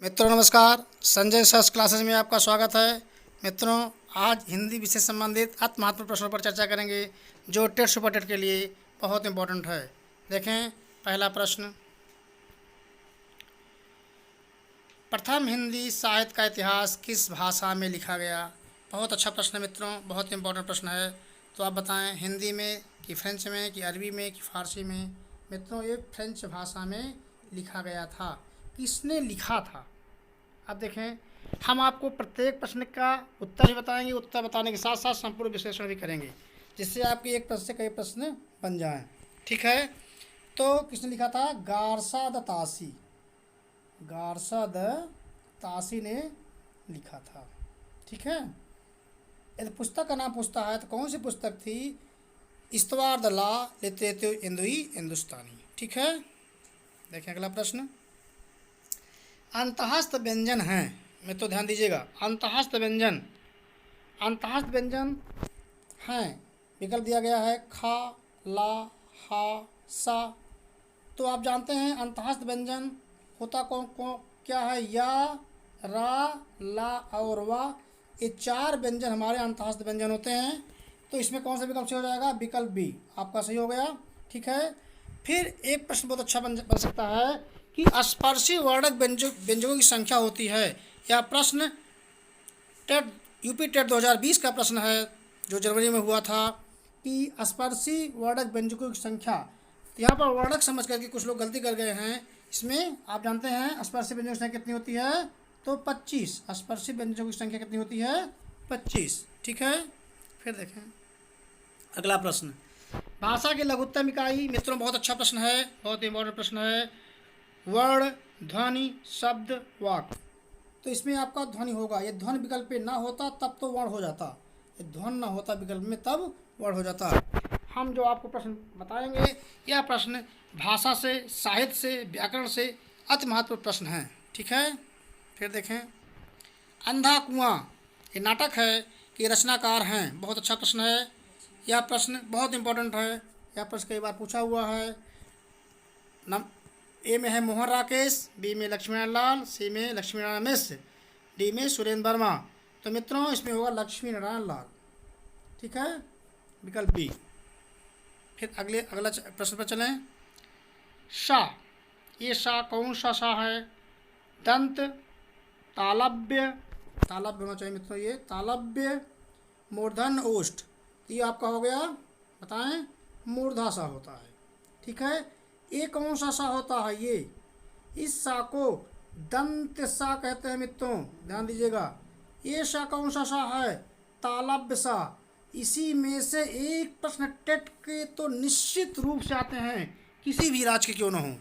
मित्रों नमस्कार। Sanjay sirs classes में आपका स्वागत है। मित्रों, आज हिंदी विषय संबंधित अति महत्वपूर्ण प्रश्नों पर चर्चा करेंगे जो टेट सुपर टेट के लिए बहुत इंपॉर्टेंट है। देखें, पहला प्रश्न, प्रथम हिंदी साहित्य का इतिहास किस भाषा में लिखा गया। बहुत अच्छा प्रश्न है मित्रों, बहुत इंपॉर्टेंट प्रश्न है। तो आप बताएं, हिंदी में कि फ्रेंच में कि अरबी में कि फारसी में। मित्रों, ये फ्रेंच भाषा में लिखा गया था। किसने लिखा था? अब देखें, हम आपको प्रत्येक प्रश्न का उत्तर भी बताएंगे, उत्तर बताने के साथ साथ संपूर्ण विश्लेषण भी करेंगे, जिससे आपके एक प्रश्न से कई प्रश्न बन जाएं। ठीक है, तो किसने लिखा था? गारसा द तासी। गारसा द तासी ने लिखा था। ठीक है, यदि पुस्तक का नाम पूछता है तो कौन सी पुस्तक थी? इस्तवार द ला लिटरेतुर इंदुई हिंदुस्तानी। ठीक है, देखें अगला प्रश्न, अंतःस्थ व्यंजन हैं। मैं तो ध्यान दीजिएगा, अंतःस्थ व्यंजन, अंतःस्थ व्यंजन हैं। विकल्प दिया गया है खा, ला, हा, सा। तो आप जानते हैं अंतःस्थ व्यंजन होता कौन कौन क्या है? या, रा, ला और वा, ये चार व्यंजन हमारे अंतःस्थ व्यंजन होते हैं। तो इसमें कौन सा विकल्प सही हो जाएगा? विकल्प बी आपका सही हो गया। ठीक है, फिर एक प्रश्न बहुत अच्छा बन सकता है कि स्पर्शी वर्णक व्यंजकों की संख्या होती है। यह प्रश्न टेट यूपी टेट 2020 का प्रश्न है जो जनवरी में हुआ था कि स्पर्शी वर्णक व्यंजकों की संख्या। तो यहाँ पर वर्णक समझ करके कुछ लोग गलती कर गए हैं। इसमें आप जानते हैं स्पर्शी व्यंजकों की संख्या कितनी होती है? तो 25। स्पर्शी व्यंजकों की संख्या कितनी होती है? 25। ठीक है, फिर देखें अगला प्रश्न, भाषा की लघुत्तम इकाई। मित्रों, बहुत अच्छा प्रश्न है, बहुत इंपॉर्टेंट प्रश्न है। वर्ण, ध्वनि, शब्द, वाक्य। तो इसमें आपका ध्वनि होगा। ये ध्वनि विकल्प पे ना होता तब तो वर्ण हो जाता, ये ध्वनि ना होता विकल्प में तब वर्ण हो जाता। हम जो आपको प्रश्न बताएंगे, यह प्रश्न भाषा से, साहित्य से, व्याकरण से अति महत्वपूर्ण प्रश्न है। ठीक है, फिर देखें, अंधा कुआं ये नाटक है कि रचनाकार हैं। बहुत अच्छा प्रश्न है, यह प्रश्न बहुत इंपॉर्टेंट है। यह प्रश्न कई बार पूछा हुआ है। ए में है मोहन राकेश, बी में लक्ष्मीनारायण लाल, सी में लक्ष्मीनारायण मिश्र, डी में सुरेंद्र वर्मा। तो मित्रों, इसमें होगा लक्ष्मीनारायण लाल। ठीक है, विकल्प बी। फिर अगला प्रश्न पर चलें। शाह, ये शाह कौन सा शाह है? दंत, तालव्य, तालव्य होना चाहिए मित्रों, ये तालव्य, मूर्धन, ओष्ठ। ये आपका हो गया, बताएं, मूर्धा सा होता है। ठीक है, ये कौन सा सा होता है? ये इस सा को दंत सा कहते हैं मित्रों, ध्यान दीजिएगा। ये सा कौन सा सा है? तालव्य सा। इसी में से एक प्रश्न टेट के तो निश्चित रूप से आते हैं, किसी भी राज्य के क्यों ना हो।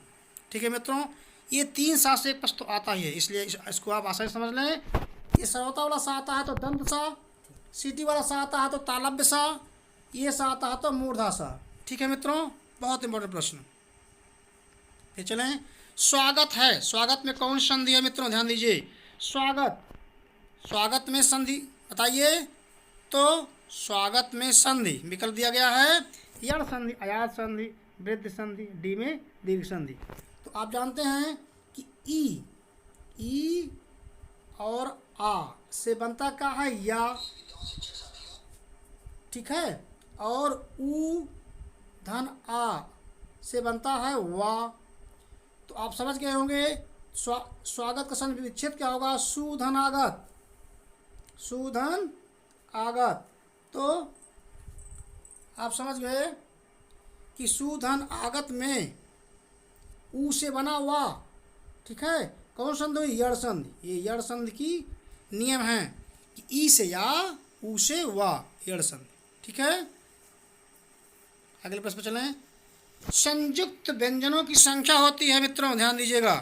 ठीक है मित्रों, ये तीन सा से एक प्रश्न तो आता ही है, इसलिए इसको आप आसानी समझ लें। ये सरौता वाला सा आता है तो दंत सा, सीटी वाला सा आता है तो तालव्य सा, ये सा आता है तो मूर्धा सा। ठीक है मित्रों, बहुत इंपॉर्टेंट प्रश्न। फिर चलें, स्वागत है। स्वागत में कौन संधि है मित्रों? ध्यान दीजिए, स्वागत, स्वागत में संधि बताइए। तो स्वागत में संधि विकल्प दिया गया है यण संधि, अयात संधि, वृद्ध संधि, डी में दीर्घ संधि। तो आप जानते हैं कि ई और आ से बनता क्या है? या। ठीक है, और ऊ धन आ से बनता है वा। तो आप समझ गए होंगे स्वागत का संधि विच्छेद क्या होगा? सुधन आगत, सुधन आगत। तो आप समझ गए कि सुधन आगत में ऊ से बना वा। ठीक है, कौन संधि हुई? यण संधि। ये यण संधि की नियम है कि ई से या, ऊ से वा, यण संधि। ठीक है, अगले प्रश्न पर चलें। संयुक्त व्यंजनों की संख्या होती है मित्रों, ध्यान दीजिएगा।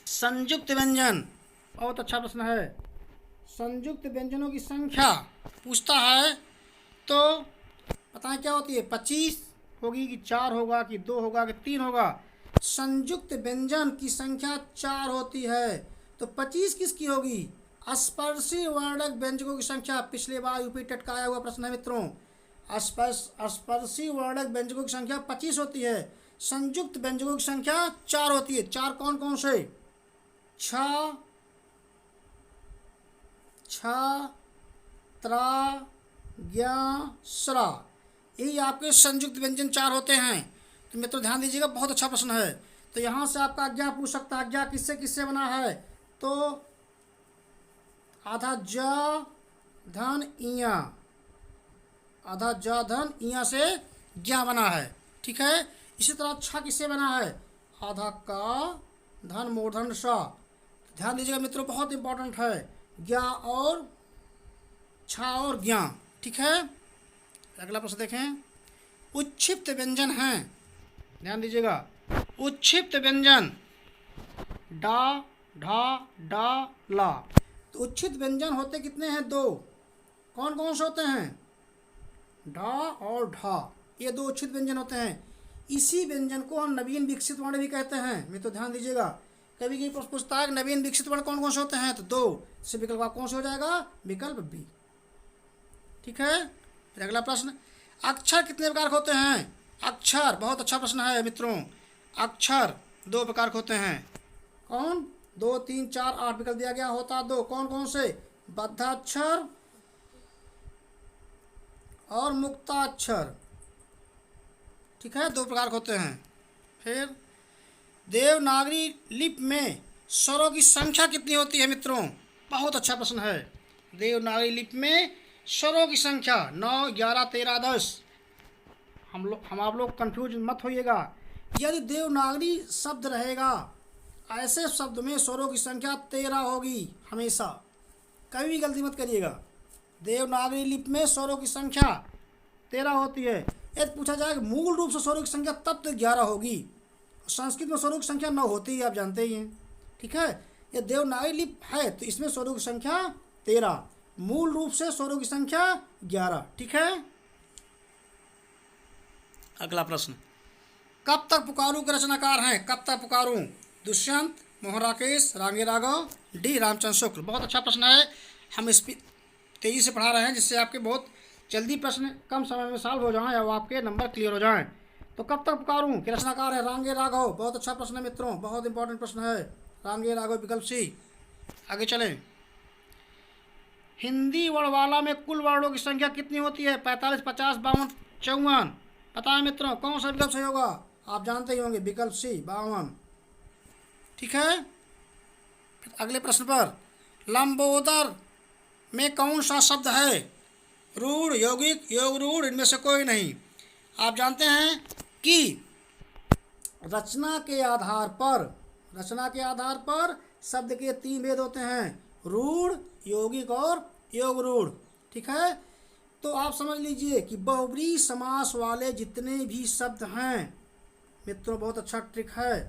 संयुक्त व्यंजन बहुत अच्छा प्रश्न है। संयुक्त व्यंजनों की संख्या पूछता है तो बताएं क्या होती है? 25 होगी कि 4 होगा कि 2 होगा कि 3 होगा? संयुक्त व्यंजन की संख्या 4 होती है। तो 25 किसकी होगी? स्पर्शी वर्णक व्यंजकों की संख्या। पिछले बार यूपी टेट का आया हुआ प्रश्न है मित्रों। स्पर्शी वर्णक व्यंजकों की संख्या 25 होती है, संयुक्त व्यंजकों की संख्या 4 होती है। 4 कौन कौन से? छ छ त्रा ज्ञा स्रा, यही आपके संयुक्त व्यंजन 4 होते हैं। तो मित्रों ध्यान दीजिएगा, बहुत अच्छा प्रश्न है। तो यहाँ से आपका अज्ञा पूछ सकता है, अज्ञा किससे किससे बना है? तो आधा ज धन इया, आधा ज धन इया से ज्ञा बना है, ठीक है। इसी तरह छ किससे बना है? आधा का धन मूर्धन सा। ध्यान दीजिएगा मित्रों, बहुत इंपॉर्टेंट है, ज्ञा और छा और ज्ञा, ठीक है। अगला प्रश्न देखें, उच्छिप्त व्यंजन हैं, ध्यान दीजिएगा, उच्छिप्त व्यंजन डा ढा डा ला। तो उच्छिप्त व्यंजन होते कितने हैं? 2। कौन कौन से होते हैं? ढा और ढा, ये 2 उच्छिप्त व्यंजन होते हैं। इसी व्यंजन को हम नवीन विकसित वर्ण भी कहते हैं। मैं तो ध्यान दीजिएगा, कभी कभी प्रश्न पूछता है नवीन विकसित वर्ण कौन कौन से होते हैं? तो 2 से विकल्प आप कौन से हो जाएगा? विकल्प बी, ठीक है। फिर अगला प्रश्न, अक्षर कितने प्रकार के होते हैं? अक्षर, बहुत अच्छा प्रश्न है मित्रों। अक्षर 2 प्रकार के होते हैं। कौन? 2, 3, 4, 8 विकल्प दिया गया, होता 2। कौन कौन से? बद्धाक्षर और मुक्ताक्षर, ठीक है, 2 प्रकार के होते हैं। फिर देवनागरी लिपि में स्वरों की संख्या कितनी होती है मित्रों? बहुत अच्छा प्रश्न है। देवनागरी लिपि में स्वरों की संख्या 9, 11, 13, 10। हम आप लोग कंफ्यूज मत होइएगा। यदि देवनागरी शब्द रहेगा, ऐसे शब्द में स्वरों की संख्या 13 होगी हमेशा, कभी भी गलती मत करिएगा। देवनागरी लिपि में स्वरों की संख्या 13 होती है। यदि पूछा जाए कि मूल रूप से स्वरों की संख्या, तब तो 11 होगी। संस्कृत में स्वरों की संख्या 9 होती है, आप जानते ही हैं, ठीक है। ये देवनागरी लिपि है तो इसमें स्वरों की संख्या 13, मूल रूप से स्वरों की संख्या 11, ठीक है। अगला प्रश्न, कब तक पुकारूं के रचनाकार हैं? कब तक पुकारूं? दुष्यंत, मोहन राकेश, रांगे राघव, डी रामचंद्र शुक्ल। बहुत अच्छा प्रश्न है, हम इस तेजी से पढ़ा रहे हैं जिससे आपके बहुत जल्दी प्रश्न कम समय में सॉल्व हो जाएं और आपके नंबर क्लियर हो जाएं। तो कब तक पुकारूं के रचनाकार है रांगे राघव। बहुत अच्छा प्रश्न है मित्रों, बहुत इंपॉर्टेंट प्रश्न है, रांगे राघव विकल्प सी। आगे चलें, हिंदी वर्णमाला में कुल वर्णों की संख्या कितनी होती है? 45, 50, 52, 54। पता है मित्रों कौन सा विकल्प सही होगा? आप जानते ही होंगे, विकल्प सी 52, ठीक है। फिर अगले प्रश्न पर, लंबोदर में कौन सा शब्द है? रूढ़, यौगिक, योग रूढ़, इनमें से कोई नहीं। आप जानते हैं कि रचना के आधार पर शब्द के 3 भेद होते हैं, रूढ़, यौगिक और योग रूढ़, ठीक है। तो आप समझ लीजिए कि बहुब्रीहि समास वाले जितने भी शब्द हैं मित्रों, बहुत अच्छा ट्रिक है,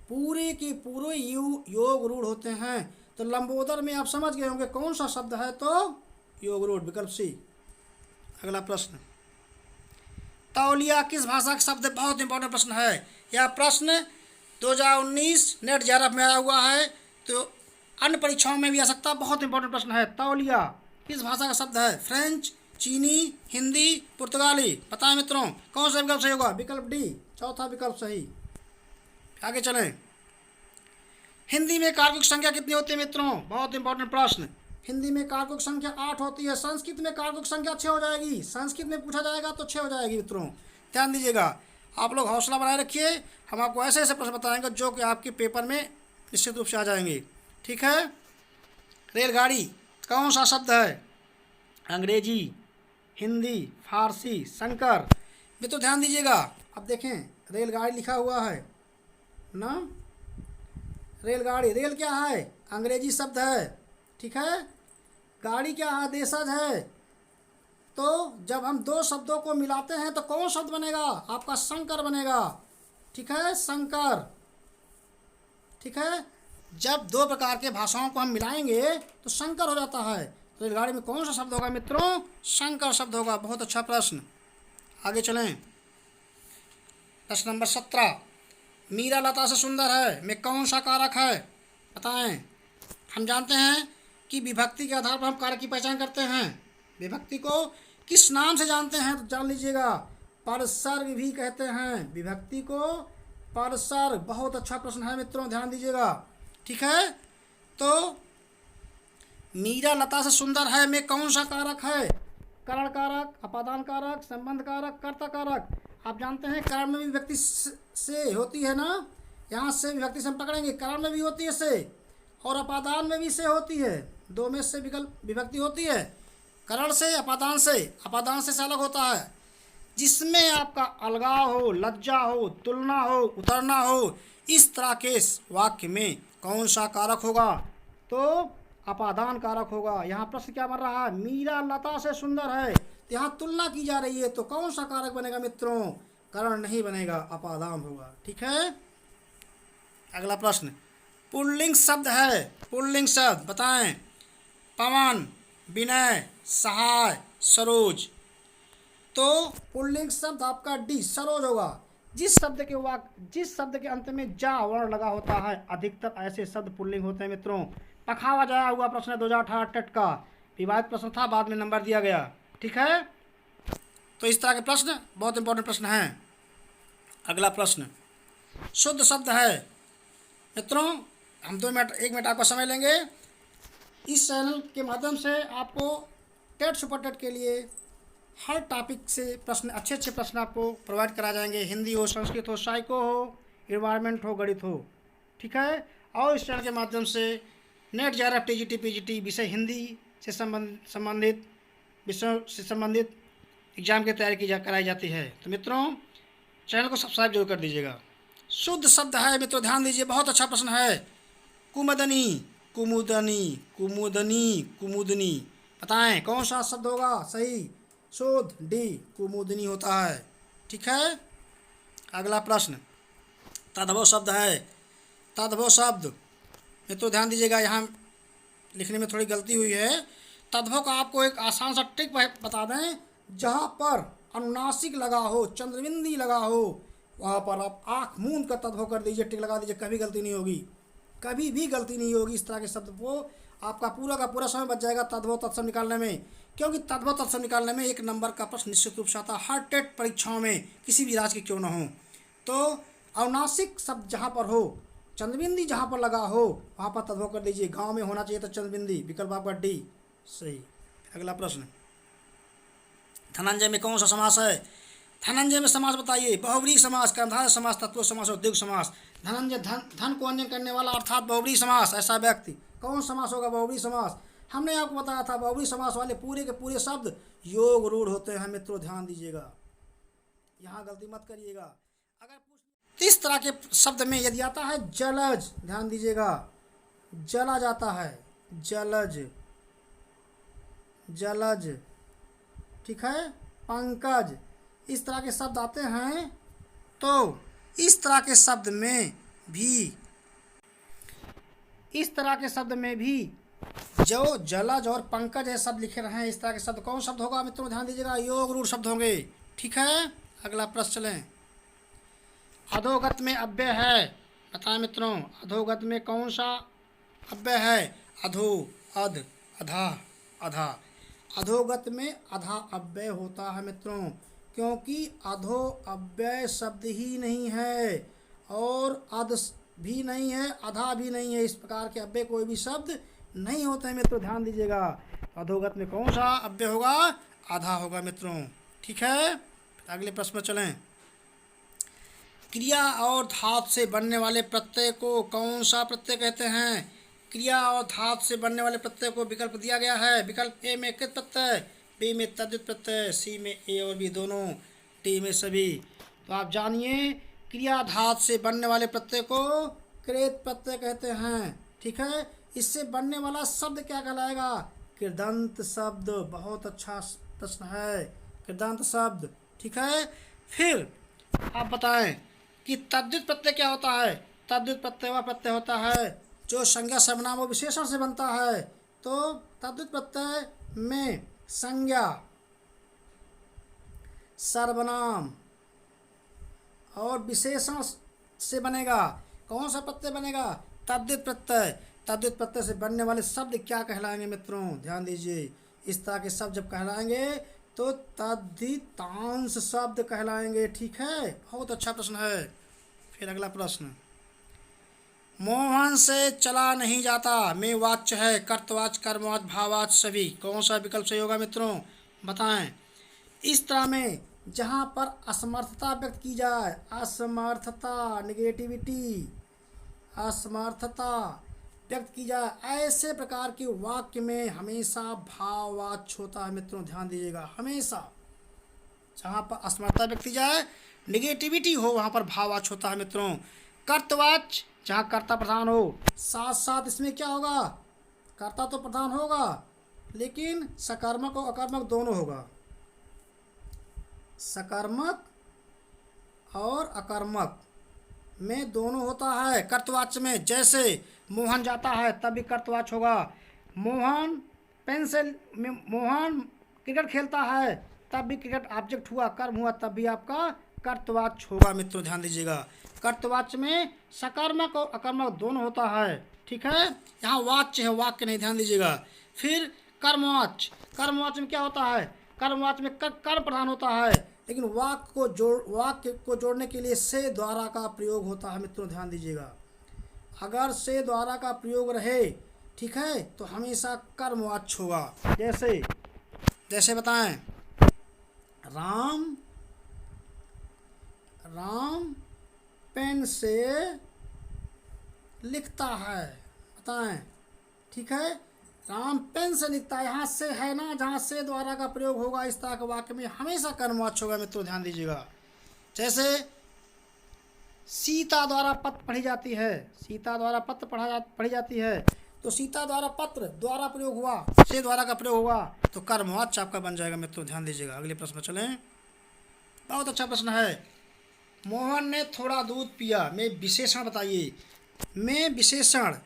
पूरे के पूरे योग रूढ़ होते हैं। तो लंबोदर में आप समझ गए होंगे कौन सा शब्द है, तो योग रूढ़, विकल्प सी। अगला प्रश्न, तौलिया किस भाषा का शब्द है? बहुत इंपॉर्टेंट प्रश्न है। यह प्रश्न 2019 नेट JRF में आया हुआ है, तो अन्य परीक्षाओं में भी आ सकता है। बहुत इंपॉर्टेंट प्रश्न है, तौलिया किस भाषा का शब्द है? फ्रेंच, चीनी, हिंदी, पुर्तगाली। पता है मित्रों कौन सा विकल्प सही होगा? विकल्प डी, चौथा विकल्प सही। आगे चलें, हिंदी में कारकों की संख्या कितनी होती है मित्रों? बहुत इंपॉर्टेंट प्रश्न। हिंदी में कारकों की संख्या 8 होती है। संस्कृत में कारकों की संख्या 6 हो जाएगी। संस्कृत में पूछा जाएगा तो 6 हो जाएगी मित्रों, ध्यान दीजिएगा। आप लोग हौसला बनाए रखिए, हम आपको ऐसे ऐसे प्रश्न बताएंगे जो कि आपके पेपर में निश्चित रूप से आ जाएंगे, ठीक है। रेलगाड़ी कौन सा शब्द है? अंग्रेजी, हिंदी, फारसी, संकर। मित्रों ध्यान दीजिएगा, अब देखें रेलगाड़ी लिखा हुआ है ना, रेलगाड़ी, रेल क्या है? अंग्रेजी शब्द है, ठीक है। गाड़ी क्या है? देशज है। तो जब हम 2 शब्दों को मिलाते हैं तो कौन शब्द बनेगा? आपका संकर बनेगा, ठीक है, संकर, ठीक है। जब 2 प्रकार के भाषाओं को हम मिलाएंगे तो संकर हो जाता है। रेलगाड़ी में कौन सा शब्द होगा मित्रों? संकर शब्द होगा। बहुत अच्छा प्रश्न। आगे चलें, प्रश्न नंबर 17, मीरा लता से सुंदर है में कौन सा कारक है? बताएं। हम जानते हैं कि विभक्ति के आधार पर हम कारक की पहचान करते हैं। विभक्ति को किस नाम से जानते हैं? तो जान लीजिएगा, परसर्ग भी कहते हैं विभक्ति को, परसर्ग। बहुत अच्छा प्रश्न है मित्रों, ध्यान दीजिएगा, ठीक है। तो मीरा लता से सुंदर है में कौन सा कारक है? करण कारक, अपादान कारक, संबंध कारक, कर्ता कारक। आप जानते हैं करण में भी विभक्ति से होती है ना, यहाँ से विभक्ति से हम पकड़ेंगे, करण में भी होती है से और अपादान में भी से होती है, दो में से विकल्प विभक्ति होती है। करण से अपादान से अलग होता है, जिसमें आपका अलगाव हो, लज्जा हो, तुलना हो, उतरना हो, इस तरह के वाक्य में कौन सा कारक होगा? तो अपादान कारक होगा। यहाँ प्रश्न क्या बन रहा है? मीरा लता से सुंदर है, यहाँ तुलना की जा रही है, तो कौन सा कारक बनेगा मित्रों? करण नहीं बनेगा, अपादान होगा। ठीक है, अगला प्रश्न, पुल्लिंग शब्द है, पुल्लिंग शब्द बताएं। पवन, विनय, सहाय, सरोज। तो पुल्लिंग शब्द आपका डी सरोज होगा। जिस शब्द के अंत में जा वर्ण लगा होता है, अधिकतर ऐसे शब्द पुल्लिंग होते हैं मित्रों। पखावा जाया हुआ प्रश्न है 2018 टेट का, विवादित प्रश्न था, बाद में नंबर दिया गया। ठीक है, तो इस तरह के प्रश्न बहुत इंपॉर्टेंट प्रश्न हैं। अगला प्रश्न, शुद्ध शब्द है मित्रों। हम 1 मिनट आपका समय लेंगे। इस चैनल के माध्यम से आपको टेट सुपर टेट के लिए हर टॉपिक से प्रश्न, अच्छे प्रश्न आपको प्रोवाइड करा जाएंगे। हिंदी हो, संस्कृत हो, साइको हो, इन्वायरमेंट हो, गणित हो। ठीक है, और इस चैनल के माध्यम से नेट, जेआरएफ, टीजीटी, पीजीटी विषय हिंदी से संबंधित विषयों से संबंधित एग्जाम की तैयारी कराई जाती है। तो मित्रों चैनल को सब्सक्राइब जरूर कर दीजिएगा। शुद्ध शब्द है मित्रों, ध्यान दीजिए, बहुत अच्छा प्रश्न है। कुमुदनी, कुमुदनी, कुमुदनी, कुमुदनी। बताएं कौन सा शब्द होगा सही? शुद्ध डी कुमुदनी होता है। ठीक है, अगला प्रश्न, तद्भव शब्द है। तद्भव शब्द मित्रों ध्यान दीजिएगा, यहाँ लिखने में थोड़ी गलती हुई है। तद्भव का आपको एक आसान सा ट्रिक बता दें, जहाँ पर अनुनासिक लगा हो, चंद्रबिंदी लगा हो, वहाँ पर आप आँख मूंद कर तद्भव कर दीजिए, टिक लगा दीजिए, कभी गलती नहीं होगी, कभी भी गलती नहीं होगी। इस तरह के शब्द को आपका पूरा का पूरा समय बच जाएगा तद्भव तत्सम निकालने में, क्योंकि तद्भव तत्सम निकालने में 1 नंबर का प्रश्न निश्चित रूप से आता है हर टेट परीक्षाओं में, किसी भी राज्य की क्यों न हो। तो अनुनासिक शब्द जहाँ पर हो, चंद्रबिंदी जहाँ पर लगा हो, वहाँ पर तद्भव कर दीजिए। गांव में होना चाहिए तो चंद्रबिंदी, विकल्प आपका डी सही। अगला प्रश्न, धनंजय में कौन सा समास है? धनंजय में समास बताइए। बहुव्रीहि समास, कर्मधारय समास, तत्पुरुष समास और द्विगु समास। धनंजय, धन को अन्य करने वाला अर्थात बहुव्रीहि समास, ऐसा व्यक्ति। कौन समास होगा? बहुव्रीहि समास। हमने आपको बताया था बहुव्रीहि समास वाले पूरे के पूरे शब्द योग रूढ़ होते हैं मित्रों, ध्यान दीजिएगा, यहाँ गलती मत करिएगा। अगर इस तरह के शब्द में यदि आता है जलज, ध्यान दीजिएगा, जला जाता है, जलज, जलज। ठीक है, पंकज, इस तरह के शब्द आते हैं, तो इस तरह के शब्द में भी जो जलज और पंकज है शब्द लिखे रहे हैं, इस तरह के शब्द कौन शब्द होगा मित्रों? ध्यान दीजिएगा, योग रूढ़ शब्द होंगे। ठीक है, अगला प्रश्न चलें। अधोगत में अव्यय है, बताएं मित्रों, अधोगत में कौन सा अव्यय है? अधो, अध, अधा, अधा। अधोगत में अधा अव्यय होता है मित्रों, क्योंकि अधो अव्यय शब्द ही नहीं है और अध भी नहीं है, अधा भी नहीं है, इस प्रकार के अव्यय कोई भी शब्द नहीं होते हैं मित्रों, ध्यान दीजिएगा। अधोगत में कौन सा अव्यय होगा? आधा होगा मित्रों। ठीक है, अगले प्रश्न में चलें। क्रिया और धातु से बनने वाले प्रत्यय को कौन सा प्रत्यय कहते हैं? क्रिया और धातु से बनने वाले प्रत्यय को विकल्प दिया गया है। विकल्प ए में कृत प्रत्यय, बी में तद्धित प्रत्यय, सी में ए और बी दोनों, डी में सभी। तो आप जानिए, क्रिया धातु से बनने वाले प्रत्यय को कृत प्रत्यय कहते हैं। ठीक है, इससे बनने वाला शब्द क्या कहलाएगा? कृदंत शब्द। बहुत अच्छा प्रश्न है, कृदंत शब्द। ठीक है, फिर आप बताएं कि तद्धित प्रत्यय क्या होता है? तद्धित प्रत्यय वह प्रत्यय होता है जो संज्ञा, सर्वनाम और विशेषण से बनता है। तो तद्धित प्रत्यय में संज्ञा, सर्वनाम और विशेषण से बनेगा। कौन सा प्रत्यय बनेगा? तद्धित प्रत्यय। तद्धित प्रत्यय से बनने वाले शब्द क्या कहलाएंगे मित्रों? ध्यान दीजिए, इस तरह के शब्द जब कहलाएंगे तो तद्धितांश शब्द कहलाएंगे। ठीक है, बहुत अच्छा प्रश्न है। फिर अगला प्रश्न, मोहन से चला नहीं जाता में वाच्य है, कर्तवाच्य, कर्मवाच्य, भाववाच्य सभी। कौन सा विकल्प सही होगा मित्रों, बताएं। इस तरह में जहाँ पर असमर्थता व्यक्त की जाए, असमर्थता, निगेटिविटी, असमर्थता व्यक्त की जाए, ऐसे प्रकार के वाक्य में हमेशा भाववाच्य होता है मित्रों, ध्यान दीजिएगा। हमेशा जहाँ पर असमर्थता व्यक्त की जाए, निगेटिविटी हो, वहाँ पर भाववाच्य होता है मित्रों। कर्तवाच्य जहाँ कर्ता प्रधान हो, साथ साथ इसमें क्या होगा, कर्ता तो प्रधान होगा लेकिन सकर्मक और अकर्मक दोनों होगा, सकर्मक और अकर्मक में दोनों होता है कर्तवाच्य में। जैसे मोहन जाता है तब भी कर्तवाच्य होगा, मोहन पेन से, मोहन क्रिकेट खेलता है तब भी क्रिकेट ऑब्जेक्ट हुआ, कर्म हुआ, तब भी आपका कर्तवाच्य होगा मित्रों, ध्यान दीजिएगा। कर्तवाच्य में सकर्मक और अकर्मक दोनों होता है, ठीक है। यहाँ वाच्य है, वाक्य नहीं, ध्यान दीजिएगा। फिर कर्मवाच्य, कर्मवाच्य में क्या होता है, कर्मवाच्य में कर्म प्रधान होता है, लेकिन वाक्य को जोड़ने के लिए से द्वारा का प्रयोग होता है मित्रों, ध्यान दीजिएगा। अगर से द्वारा का प्रयोग रहे, ठीक है, तो हमेशा कर्मवाच्य होगा। जैसे जैसे बताएं, राम पेन से लिखता है, बताएं, ठीक है। राम पेन से लिखता है, यहाँ से है ना, जहाँ से द्वारा का प्रयोग होगा इस तरह के वाक्य में हमेशा कर्मवाच्य होगा मित्रों, ध्यान दीजिएगा। जैसे सीता द्वारा पत्र पढ़ी जाती है, सीता द्वारा पत्र पढ़ी जाती है, तो सीता द्वारा पत्र द्वारा प्रयोग हुआ, से द्वारा का प्रयोग हुआ, तो कर्मवाच्य आपका बन जाएगा मित्रों, ध्यान दीजिएगा। अगले प्रश्न चलें, बहुत अच्छा प्रश्न है। मोहन ने थोड़ा दूध पिया में विशेषण बताइए। में विशेषण,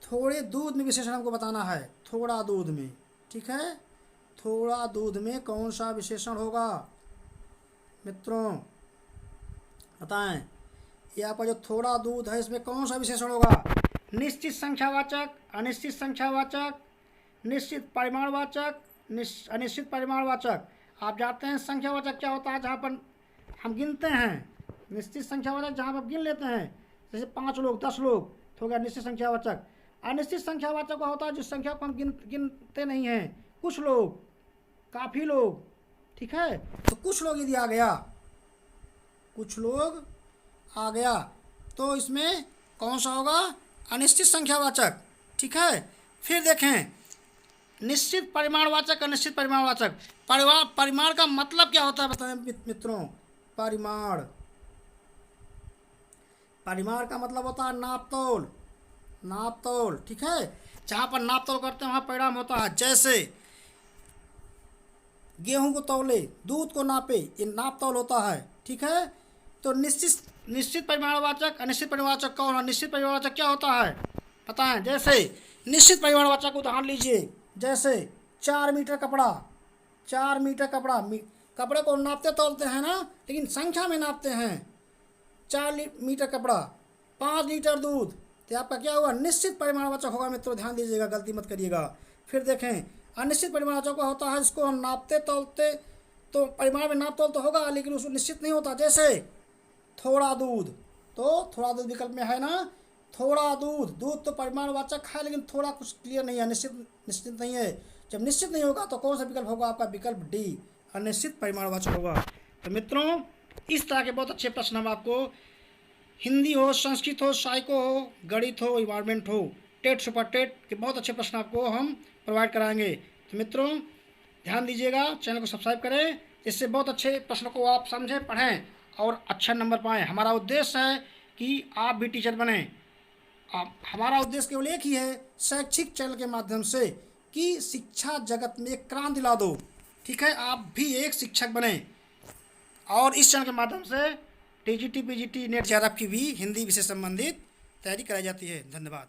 थोड़े दूध में विशेषण हमको बताना है, थोड़ा दूध में, ठीक है। थोड़ा दूध में कौन सा विशेषण होगा मित्रों, बताएं। ये आपका जो थोड़ा दूध है इसमें कौन सा विशेषण होगा, निश्चित संख्यावाचक, अनिश्चित संख्यावाचक, निश्चित परिमाणवाचक, अनिश्चित परिमाणवाचक। आप जानते हैं संख्यावाचक क्या होता है, जहाँ पर हम गिनते हैं, निश्चित संख्यावाचक जहाँ पर गिन लेते हैं, जैसे 5 लोग 10 लोग, तो हो गया निश्चित संख्यावाचक। अनिश्चित संख्यावाचक होता है जिस संख्या को हम गिनते नहीं हैं, कुछ लोग, काफ़ी लोग, ठीक है। तो कुछ लोग यदि आ गया, कुछ लोग आ गया, तो इसमें कौन सा होगा, अनिश्चित संख्यावाचक, ठीक है। फिर देखें, निश्चित परिमाणवाचक, अनिश्चित परिमाणवाचक। परिमाण का मतलब क्या होता है बताएं मित्रों, परिमाण का मतलब होता है नापतोल, ठीक है। जहाँ पर नापतोल करते हैं वहाँ परिणाम होता है। जैसे गेहूं को तौले, दूध को नापे, ये नापतोल होता है, ठीक है। तो निश्चित परिमाणवाचक, अनिश्चित परिमाणवाचक कौन है, निश्चित परिमाणवाचक क्या होता है बताएं। जैसे निश्चित परिमाणवाचक उदाहरण लीजिए, जैसे 4 मीटर कपड़ा, कपड़े को नापते तोलते हैं ना, लेकिन संख्या में नापते हैं। 4 मीटर कपड़ा, 5 लीटर दूध, तो आपका क्या होगा, निश्चित परिमाणवाचक होगा मित्रों, ध्यान दीजिएगा, गलती मत करिएगा। फिर देखें, अनिश्चित परिमाणवाचक का होता है जिसको हम नापते तोलते, तो परिमाण में नाप तोल तो होगा लेकिन उसको निश्चित नहीं होता। जैसे थोड़ा दूध, तो थोड़ा दूध विकल्प में है ना, थोड़ा दूध तो परिमाणवाचक है लेकिन थोड़ा कुछ क्लियर नहीं है, निश्चित नहीं है। जब निश्चित नहीं होगा तो कौन सा विकल्प होगा, आपका विकल्प डी, अनिश्चित परिमाणवाचक होगा। तो मित्रों, इस तरह के बहुत अच्छे प्रश्न हम आपको हिंदी हो, संस्कृत हो, साइको हो, गणित हो, इन्वायरमेंट हो, टेट सुपर टेट के बहुत अच्छे प्रश्न आपको हम प्रोवाइड कराएंगे। तो मित्रों ध्यान दीजिएगा, चैनल को सब्सक्राइब करें, इससे बहुत अच्छे प्रश्नों को आप समझें, पढ़ें और अच्छा नंबर पाएँ। हमारा उद्देश्य है कि आप भी टीचर बनें। हमारा उद्देश्य केवल एक ही है, शैक्षिक चैनल के माध्यम से, कि शिक्षा जगत में एक क्रांति ला दो, ठीक है। आप भी एक शिक्षक बने, और इस चैनल के माध्यम से टीजीटी, पीजीटी, नेट, जेआरएफ की भी हिंदी विषय संबंधित तैयारी कराई जाती है। धन्यवाद।